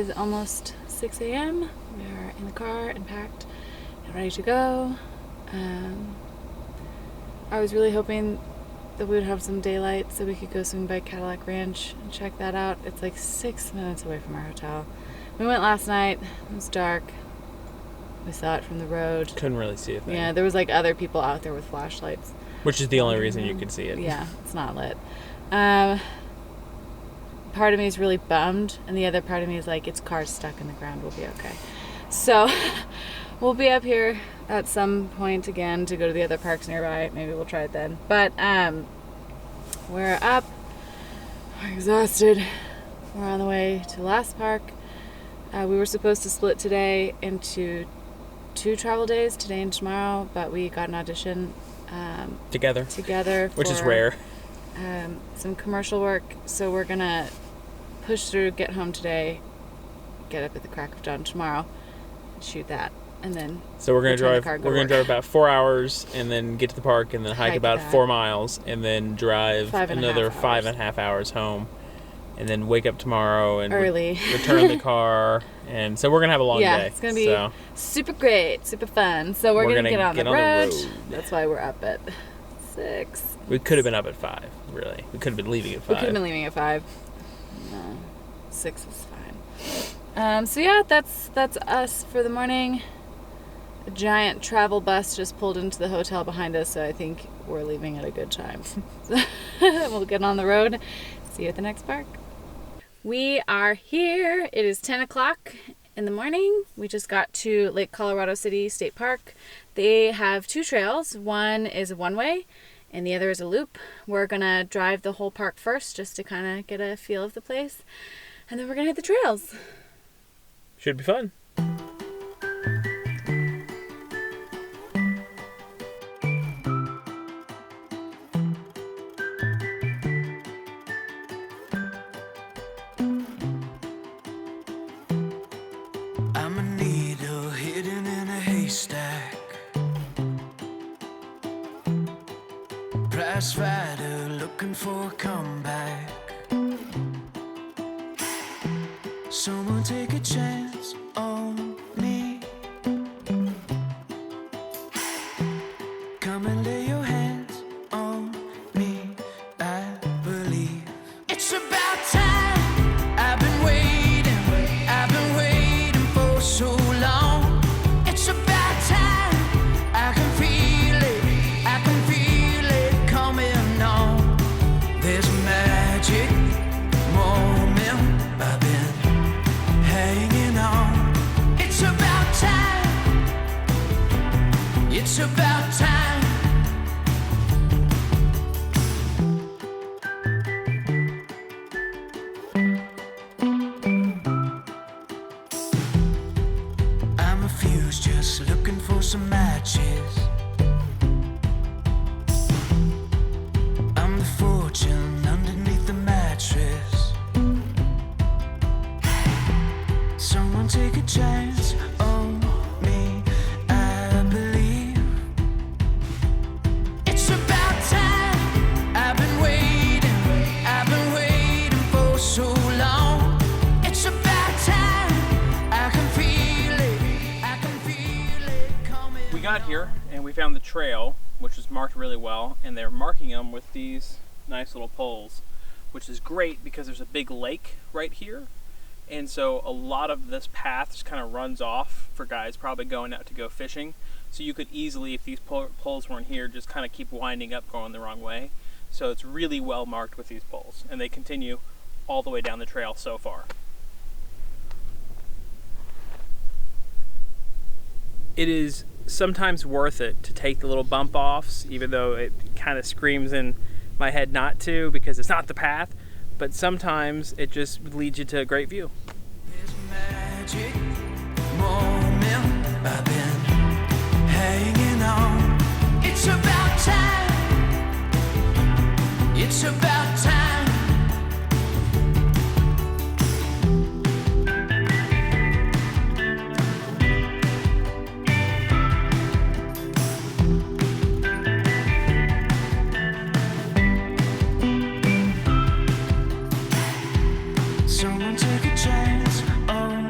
is almost 6 a.m. We are in the car and packed and ready to go. I was really hoping that we would have some daylight so we could go swing by Cadillac Ranch and check that out. It's like 6 minutes away from our hotel. We went last night. It was dark. We saw it from the road. Couldn't really see a thing. Yeah, there was like other people out there with flashlights. Which is the only reason you could see it. Yeah, it's not lit. Part of me is really bummed, and the other part of me is like, it's cars stuck in the ground. We'll be okay. So we'll be up here at some point again to go to the other parks nearby. Maybe we'll try it then. But we're up. We're exhausted. We're on the way to last park. We were supposed to split today into 2 travel days, today and tomorrow, but we got an audition together for, which is rare. Some commercial work, so we're gonna push through, get home today, get up at the crack of dawn tomorrow, shoot that, and then so we're gonna drive about 4 hours and then get to the park and then hike about back 4 miles and then drive another 5.5 hours home and then wake up tomorrow and early return the car, and so we're gonna have a long day. Yeah, it's gonna be super great, super fun. So we're gonna get on the road. That's why we're up at 6. We could have been up at 5, really. We could have been leaving at 5. We could have been leaving at 5. No, 6 is fine. So yeah, that's us for the morning. A giant travel bus just pulled into the hotel behind us, so I think we're leaving at a good time. So we'll get on the road. See you at the next park. We are here. It is 10 o'clock in the morning. We just got to Lake Colorado City State Park. They have 2 trails. One is a one-way and the other is a loop. We're gonna drive the whole park first just to kind of get a feel of the place, and then we're gonna hit the trails. Should be fun. I'm a needle hidden in a haystack, prize fighter looking for a comeback. Someone take a chance on me. Come and lay your hands on me. I believe it's about time. I've been waiting for so long. It's about time. I can feel it coming on. There's a magic moment. I've been hanging on. It's about time. It's about time. I'm a fuse just looking for some matches. I'm the fortune underneath the mattress. Someone take a chance on me. I believe it's about time. I've been waiting for so long. It's about time. I can feel it coming. We got here and we found the trail, which was marked really well, and they're marking them with these nice little poles, which is great because there's a big lake right here. And so a lot of this path just kind of runs off for guys probably going out to go fishing. So you could easily, if these poles weren't here, just kind of keep winding up going the wrong way. So it's really well marked with these poles, and they continue all the way down the trail so far. It is sometimes worth it to take the little bump offs, even though it kind of screams in my head not to because it's not the path. But sometimes it just leads you to a great view. There's magic moment. I've been hanging on. It's about time. It's about time. Someone take a chance on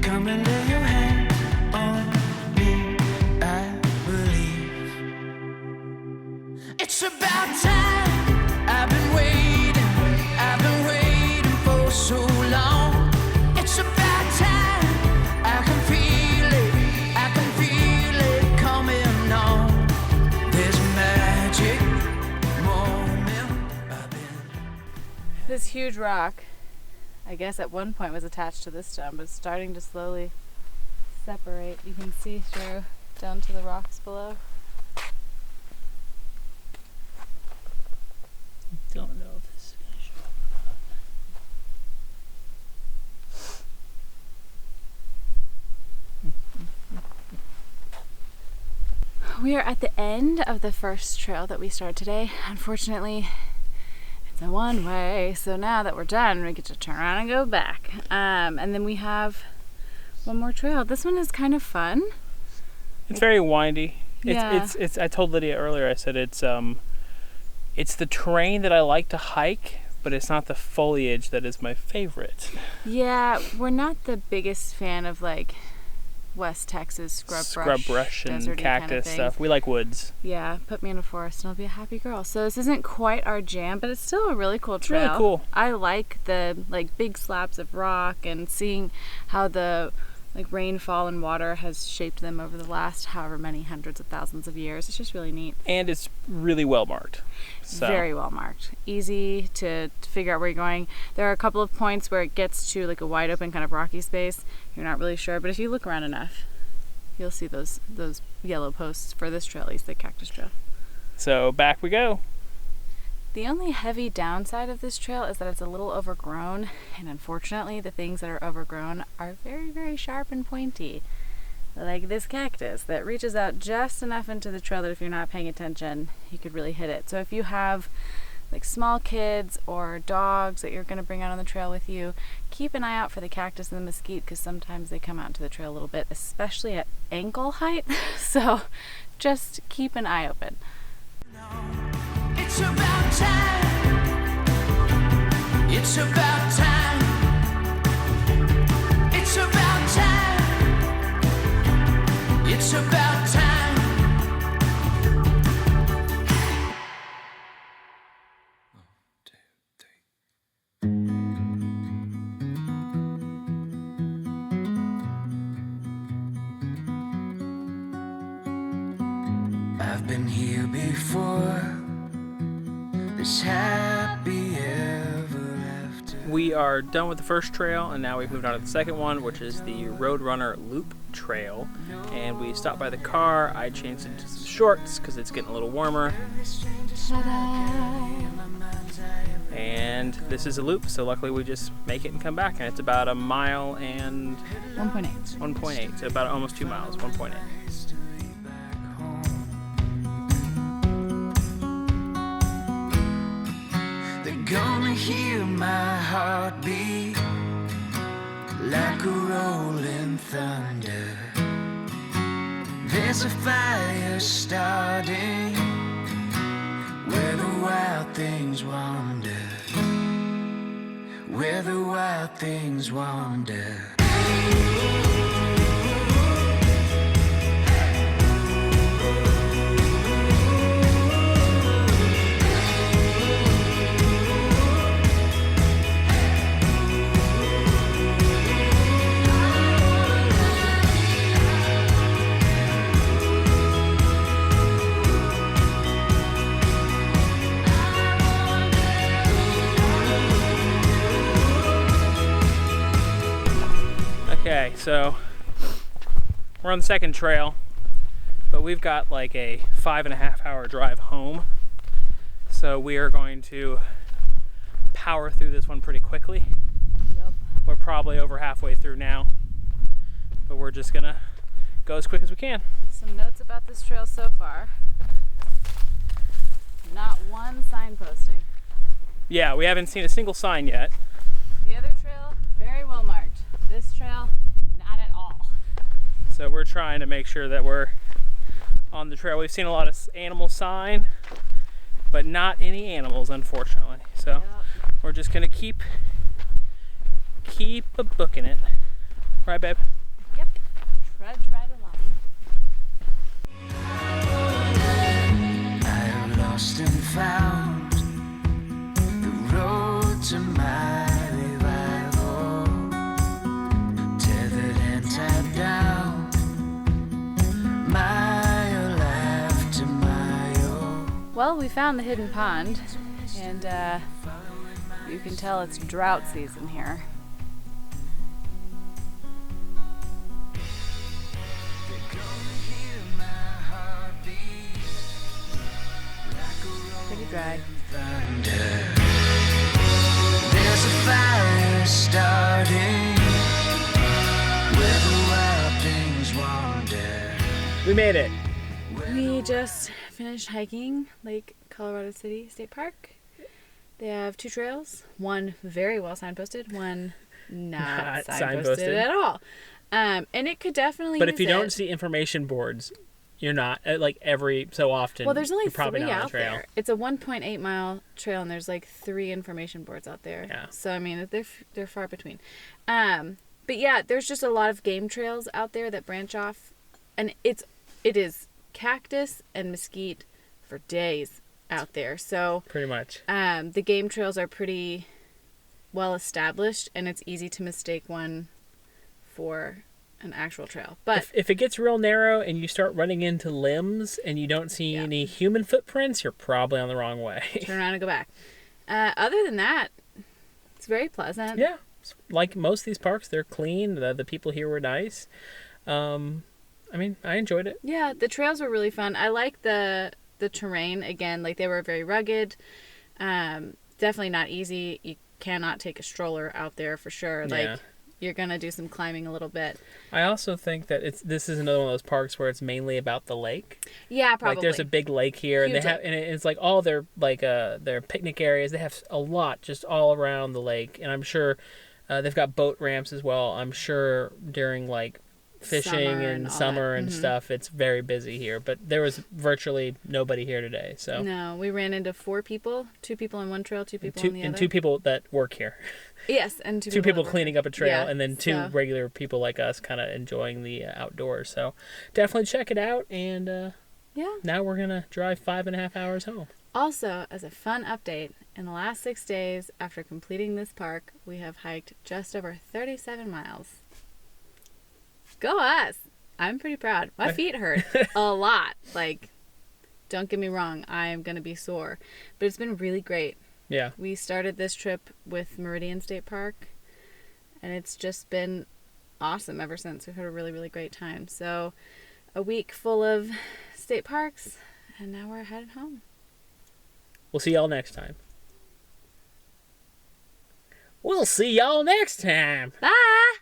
Come and lay your hand on me, I believe. It's about time. I've been waiting for so long. It's about time. I can feel it coming on. There's a magic moment. This huge rock, I guess at one point was attached to this stone, but it's starting to slowly separate. You can see through down to the rocks below. Don't know if this is going to show up. We are at the end of the first trail that we started today. Unfortunately, it's a one-way, so now that we're done, we get to turn around and go back. And then we have one more trail. This one is kind of fun. It's very windy. Yeah. It's I told Lydia earlier, I said it's the terrain that I like to hike, but it's not the foliage that is my favorite. Yeah, we're not the biggest fan of like West Texas scrub brush and deserty cactus kind of stuff. We like woods. Yeah, put me in a forest and I'll be a happy girl. So this isn't quite our jam, but it's still a really cool trail. Really cool. I like the like big slabs of rock and seeing how the like rainfall and water has shaped them over the last however many hundreds of thousands of years. It's just really neat. And it's really well marked. So. Very well marked. Easy to figure out where you're going. There are a couple of points where it gets to like a wide open kind of rocky space. You're not really sure, but if you look around enough, you'll see those yellow posts for this trail, at least the cactus trail. So back we go. The only heavy downside of this trail is that it's a little overgrown, and unfortunately the things that are overgrown are very, very sharp and pointy. Like this cactus that reaches out just enough into the trail that if you're not paying attention, you could really hit it. So if you have like small kids or dogs that you're going to bring out on the trail with you, keep an eye out for the cactus and the mesquite, because sometimes they come out into the trail a little bit, especially at ankle height. So just keep an eye open. It's about time. It's about time. It's about time. It's about time. 1, 2, 3. I've been here before. This happy ever after. We are done with the first trail, and now we've moved on to the second one, which is the Roadrunner Loop Trail. And we stopped by the car. I changed into some shorts because it's getting a little warmer. And this is a loop, so luckily we just make it and come back. And it's about a mile and 1.8. 1.8, so about almost 2 miles, 1.8. Gonna hear my heartbeat like a rolling thunder. There's a fire starting where the wild things wander. Where the wild things wander. Okay, so we're on the second trail, but we've got like a 5.5 hour drive home. So we are going to power through this one pretty quickly. Yep. We're probably over halfway through now, but we're just gonna go as quick as we can. Some notes about this trail so far. Not one signposting. Yeah, we haven't seen a single sign yet. The other trail, very well marked. This trail, not at all. So we're trying to make sure that we're on the trail. We've seen a lot of animal sign, but not any animals, unfortunately. So Yep. we're just gonna keep a booking it. Right, babe? Well, we found the hidden pond, and you can tell it's drought season here. Pretty dry. There's a fire starting where the wild things wander. We made it. We just finished hiking Lake Colorado City State Park. They have 2 trails, one very well signposted, one not signposted at all. And it could definitely But use if you it. don't see information boards, you're not, like every so often, Well, there's only you're probably 3 not on out the trail. there. It's a 1.8 mile trail, and there's like 3 information boards out there. Yeah. So I mean, they're far between. But yeah, there's just a lot of game trails out there that branch off, and it is cactus and mesquite for days out there. So Pretty much. the game trails are pretty well established, and it's easy to mistake one for an actual trail. But If it gets real narrow and you start running into limbs and you don't see any human footprints, you're probably on the wrong way. turn around and go back. Other than that, it's very pleasant. Yeah. Like most of these parks, they're clean. The people here were nice. I mean, I enjoyed it. Yeah, the trails were really fun. I like the terrain. Again, like they were very rugged. Definitely not easy. You cannot take a stroller out there for sure. Like Yeah. you're gonna do some climbing a little bit. I also think that this is another one of those parks where it's mainly about the lake. Yeah, probably. Like there's a big lake here, and Huge they have, lake. and it's like all their their picnic areas. They have a lot just all around the lake, and I'm sure they've got boat ramps as well. I'm sure during like fishing Summer and all summer that. and Mhm. stuff, it's very busy here. But there was virtually nobody here today, so No, we ran into 4 people. 2 people on one trail, 2 people two on the and other. 2 people that work here. Yes, and 2 Two people that work cleaning there. up a trail, Yeah, and then 2 so- regular people like us kind of enjoying the outdoors. So definitely check it out. And Yeah. now we're gonna drive 5.5 hours home. Also, as a fun update, in the last 6 days after completing this park, we have hiked just over 37 miles. Go us! I'm pretty proud. My feet hurt a lot. Like, don't get me wrong, I am going to be sore. But it's been really great. Yeah. We started this trip with Meridian State Park, and it's just been awesome ever since. We've had a really, really great time. So, a week full of state parks, and now we're headed home. We'll see y'all next time. We'll see y'all next time. Bye!